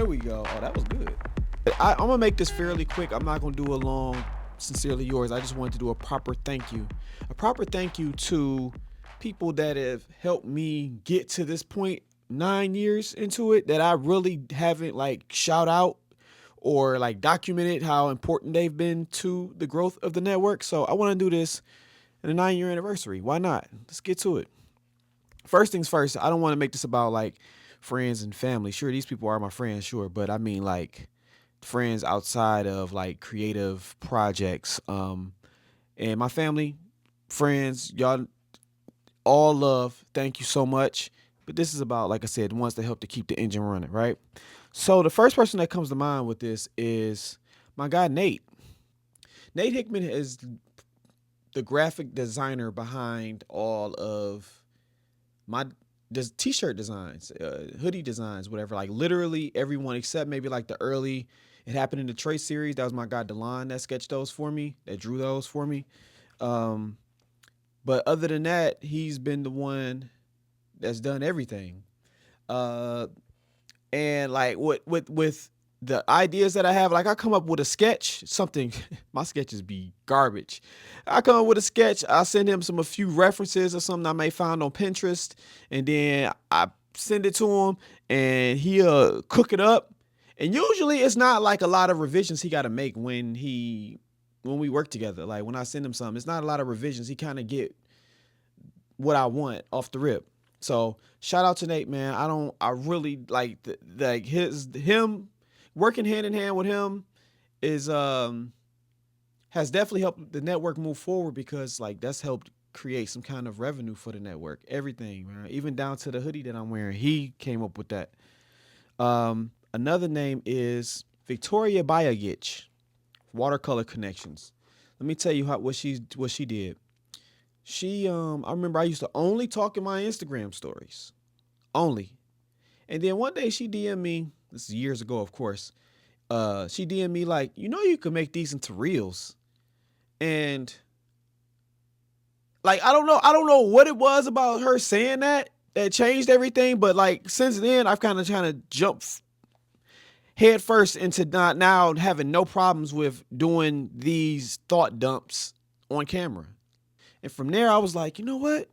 we go. Oh, that was good. I'm gonna make this fairly quick. I'm not gonna do a long sincerely yours. I just wanted to do a proper thank you. A proper thank you to people that have helped me get to this point 9 years into it that I really haven't like shout out or like documented how important they've been to the growth of the network. So I want to do this in a 9 year anniversary. Why not? Let's get to it. First things first, I don't want to make this about like friends and family. Sure, these people are my friends, sure, but I mean like friends outside of like creative projects. And my family, friends, y'all all love. Thank you so much. But this is about, like I said, the ones that help to keep the engine running, right? So the first person that comes to mind with this is my guy Nate. Nate Hickman is the graphic designer behind all of my t-shirt designs, hoodie designs, whatever. Like literally everyone except maybe like the early. It happened in the Trace series. That was my guy Delon that sketched those for me, that drew those for me. But other than that, he's been the one that's done everything. Uh, and like with the ideas that I have, like I come up with a sketch, something my sketches be garbage. I come up with a sketch, I send him a few references or something I may find on Pinterest, and then I send it to him and he'll cook it up. And usually it's not like a lot of revisions he gotta make when we work together. Like when I send him something, it's not a lot of revisions. He kind of get what I want off the rip. So shout out to Nate, man. I really like him working hand in hand with him is has definitely helped the network move forward because like that's helped create some kind of revenue for the network. Everything, man. Even down to the hoodie that I'm wearing. He came up with that. Another name is Victoria Bayagic, Watercolor Connections. Let me tell you what she did. I remember I used to only talk in my Instagram stories. Only. And then one day she DM'd me, this is years ago, of course. She DM'd me like, you could make these into reels. And like I don't know what it was about her saying that changed everything, but like since then I've kind of jumped head first into not now having no problems with doing these thought dumps on camera. And from there, I was like, you know what?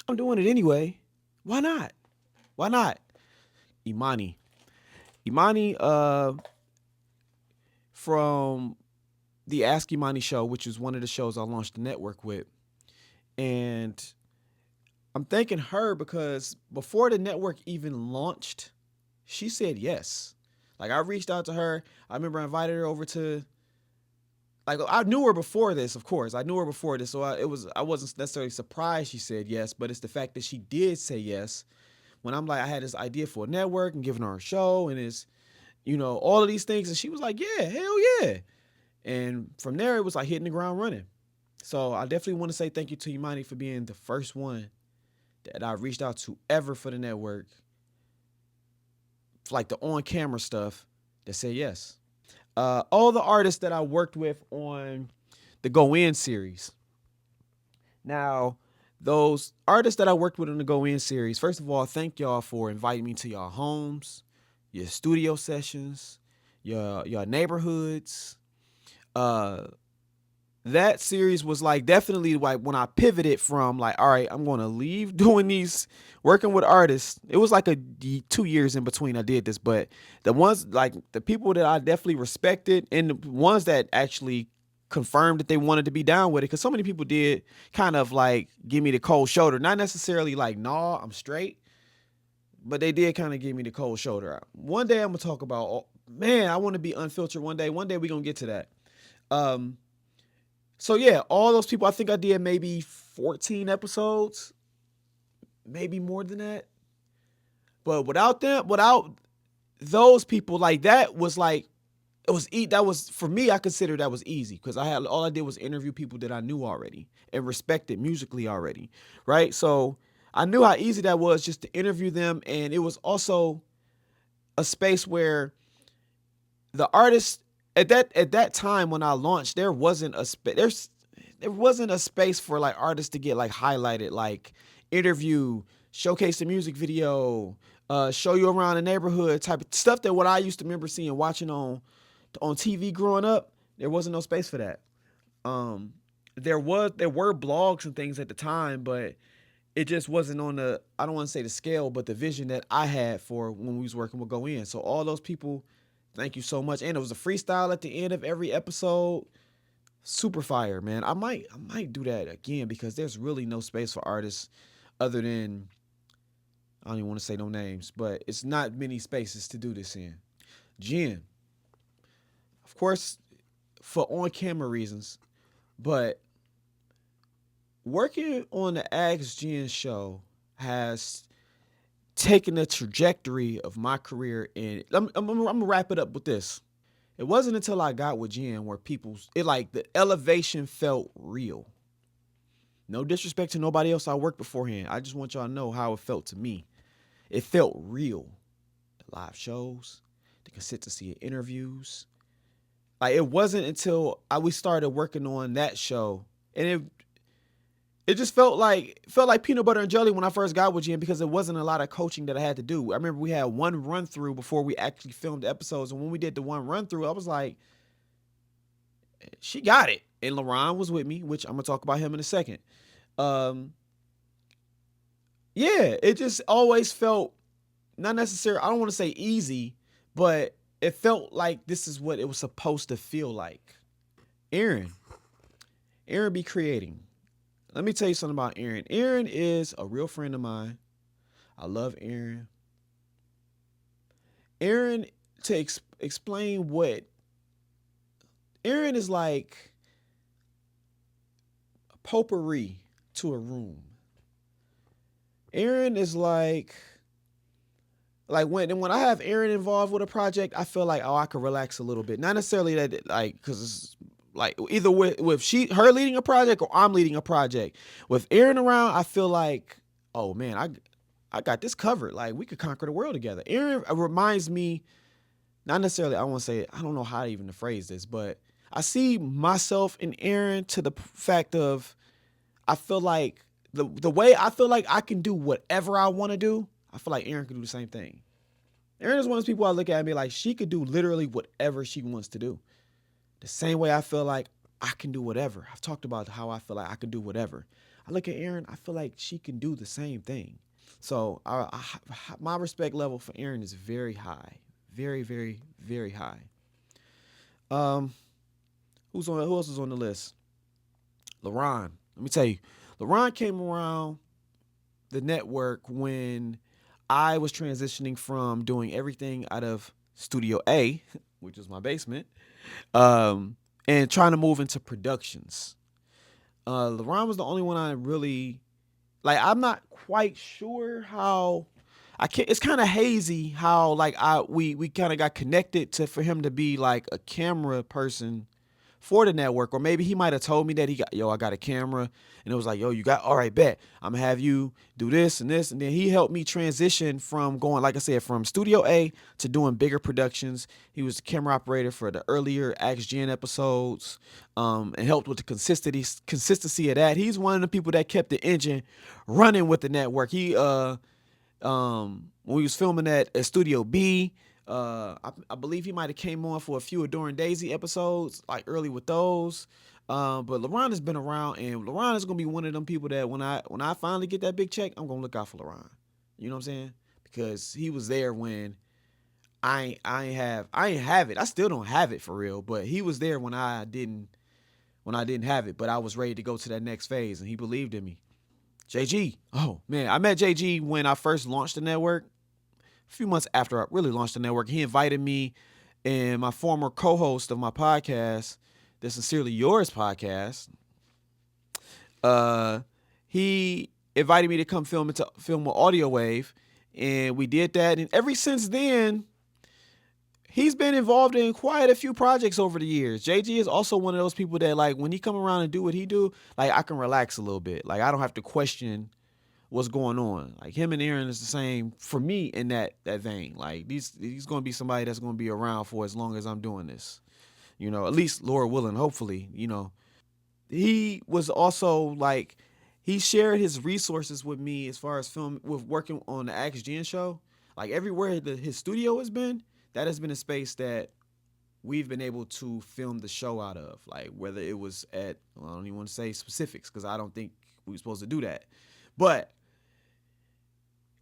I'm doing it anyway. Why not? Why not? Imani. Imani from the Ask Imani show, which is one of the shows I launched the network with. And I'm thanking her because before the network even launched, she said yes. Like I reached out to her. I remember I invited her over to like I knew her before this, of course. I knew her before this, so I wasn't necessarily surprised she said yes, but it's the fact that she did say yes. When I'm like I had this idea for a network and giving her a show and it's all of these things, and she was like, yeah, hell yeah. And from there, it was like hitting the ground running. So I definitely want to say thank you to Imani for being the first one that I reached out to ever for the network, like the on camera stuff, that said yes. All the artists that I worked with on the Go In series. Now, those artists that I worked with on the Go In series, first of all, thank y'all for inviting me to y'all homes, your studio sessions, your neighborhoods. Uh, that series was like definitely like when I pivoted from like, all right, I'm gonna leave doing these working with artists. It was like 2 years in between I did this, but the ones like the people that I definitely respected and the ones that actually confirmed that they wanted to be down with it, because so many people did kind of like give me the cold shoulder, not necessarily like, nah, I'm straight, but they did kind of give me the cold shoulder. One day I'm gonna talk about, oh, man, I want to be unfiltered one day. One day we gonna get to that. So yeah, all those people, I think I did maybe 14 episodes, maybe more than that. But without those people, like that was like, that was for me, I consider that was easy because all I did was interview people that I knew already and respected musically already, right? So I knew how easy that was just to interview them, and it was also a space where the artists at that time when I launched, there wasn't a space for like artists to get like highlighted, like interview, showcase the music video, show you around the neighborhood type of stuff that what I used to remember seeing watching on TV growing up. There wasn't no space for that. Um, there were blogs and things at the time, but it just wasn't on the, I don't want to say the scale, but the vision that I had for when we was working with Go In. So all those people, thank you so much. And it was a freestyle at the end of every episode. Super fire, man. I might do that again because there's really no space for artists other than, I don't even want to say no names, but it's not many spaces to do this in. Jen, of course, for on camera reasons, but working on the Ask Jen show has taken the trajectory of my career. And I'm gonna wrap it up with this. It wasn't until I got with Jen where it like the elevation felt real. No disrespect to nobody else I worked beforehand. I just want y'all to know how it felt to me. It felt real. The live shows, the consistency of interviews. Like it wasn't until we started working on that show, and it just felt like peanut butter and jelly when I first got with Jen because it wasn't a lot of coaching that I had to do. I remember we had one run through before we actually filmed the episodes, and when we did the one run through, I was like, she got it. And LaRon was with me, which I'm gonna talk about him in a second. Um, yeah, it just always felt not necessarily, I don't want to say easy, but it felt like this is what it was supposed to feel like. Aaron, Aaron be creating. Let me tell you something about Aaron. Aaron is a real friend of mine. I love Aaron. Aaron, to explain what Aaron is like a potpourri to a room. Aaron is like when I have Aaron involved with a project, I feel like, oh, I could relax a little bit. Not necessarily that like because it's like either with her leading a project or I'm leading a project. With Aaron around, I feel like, oh man, I got this covered. Like we could conquer the world together. Aaron reminds me, not necessarily, I won't say, I don't know how to even to phrase this, but I see myself in Aaron to the fact of I feel like the way I feel like I can do whatever I want to do, I feel like Aaron can do the same thing. Aaron is one of those people I look at and be like, she could do literally whatever she wants to do. The same way I feel like I can do whatever. I've talked about how I feel like I can do whatever. I look at Aaron, I feel like she can do the same thing. So my respect level for Aaron is very high, very, very, very high. Um, who else is on the list? LaRon. Let me tell you, LaRon came around the network when I was transitioning from doing everything out of Studio A, which was my basement, and trying to move into productions. LaRon was the only one I really like. I'm not quite sure how. I can't. It's kind of hazy how like we kind of got connected to for him to be like a camera person for the network, or maybe he might have told me that he got, yo, I got a camera, and it was like, yo, you got, all right, bet, I'm gonna have you do this and this, and then he helped me transition from going, like I said, from Studio A to doing bigger productions. He was the camera operator for the earlier Ask Jen episodes, and helped with the consistency of that. He's one of the people that kept the engine running with the network. When we was filming at Studio B, I believe he might have came on for a few Adoring Daisy episodes, like early with those. But LaRon has been around, and LaRon is gonna be one of them people that when I finally get that big check, I'm gonna look out for LaRon. You know what I'm saying? Because he was there when I ain't have it. I still don't have it for real, but he was there when I didn't have it, but I was ready to go to that next phase, and he believed in me. JG. Oh man, I met JG when I first launched the network. A few months after I really launched the network, he invited me and my former co-host of my podcast, the Sincerely Yours podcast. Uh, he invited me to come film with Audio Wave, and we did that. And ever since then, he's been involved in quite a few projects over the years. JG is also one of those people that like when he come around and do what he do, like I can relax a little bit. Like I don't have to question what's going on. Like him and Aaron is the same for me in that vein. Like he's going to be somebody that's going to be around for as long as I'm doing this. You know, at least Laura willing, hopefully, you know. He was also like he shared his resources with me as far as film with working on the Ask Jen show. Like everywhere his studio has been, that has been a space that we've been able to film the show out of. Like whether it was at, well, I don't even want to say specifics because I don't think we were supposed to do that. But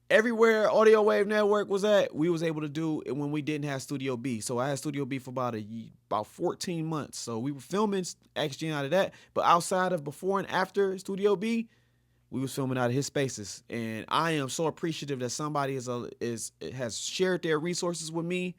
everywhere Audio Wave Network was at, we was able to do it when we didn't have Studio B. So I had Studio B for about 14 months. So we were filming XG out of that. But outside of before and after Studio B, we was filming out of his spaces. And I am so appreciative that somebody has shared their resources with me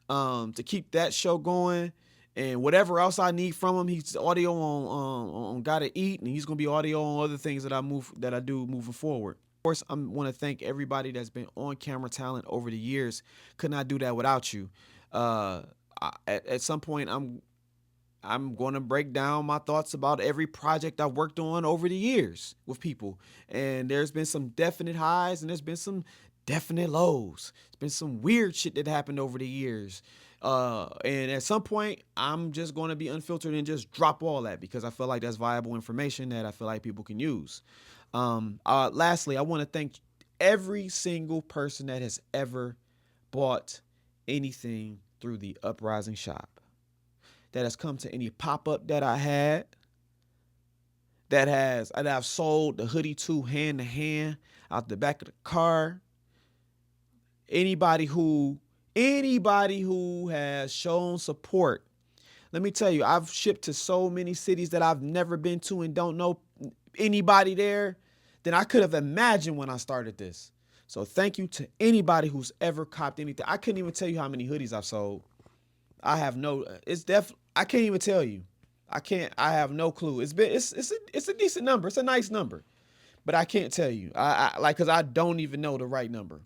to keep that show going. And whatever else I need from him, he's audio on Gotta Eat, and he's gonna be audio on other things that I do moving forward. Of course, I want to thank everybody that's been on Camera Talent over the years. Could not do that without you. At some point, I'm going to break down my thoughts about every project I've worked on over the years with people. And there's been some definite highs and there's been some definite lows. It's been some weird shit that happened over the years. And at some point, I'm just going to be unfiltered and just drop all that because I feel like that's viable information that I feel like people can use. Lastly, I want to thank every single person that has ever bought anything through the Uprising shop, that has come to any pop-up that I had, that I've sold the hoodie to hand hand out the back of the car. Anybody who has shown support. Let me tell you, I've shipped to so many cities that I've never been to and don't know anybody there than I could have imagined when I started this. So thank you to anybody who's ever copped anything. I couldn't even tell you how many hoodies I've sold. I can't even tell you. I have no clue. It's a decent number. It's a nice number, but I can't tell you. Cause I don't even know the right number.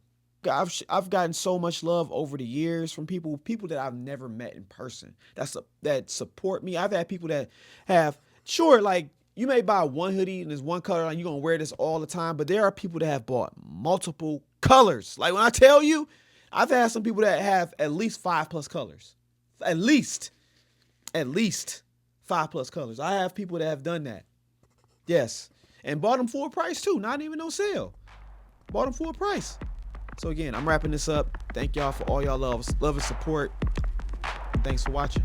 I've gotten so much love over the years from people that I've never met in person that support me. I've had people that have, sure, like you may buy one hoodie and there's one color and you're going to wear this all the time, but there are people that have bought multiple colors. Like when I tell you, I've had some people that have at least 5+ colors. At least 5+ colors. I have people that have done that. Yes. And bought them full price too. Not even no sale. Bought them full price. So again, I'm wrapping this up. Thank y'all for all y'all love and support. Thanks for watching.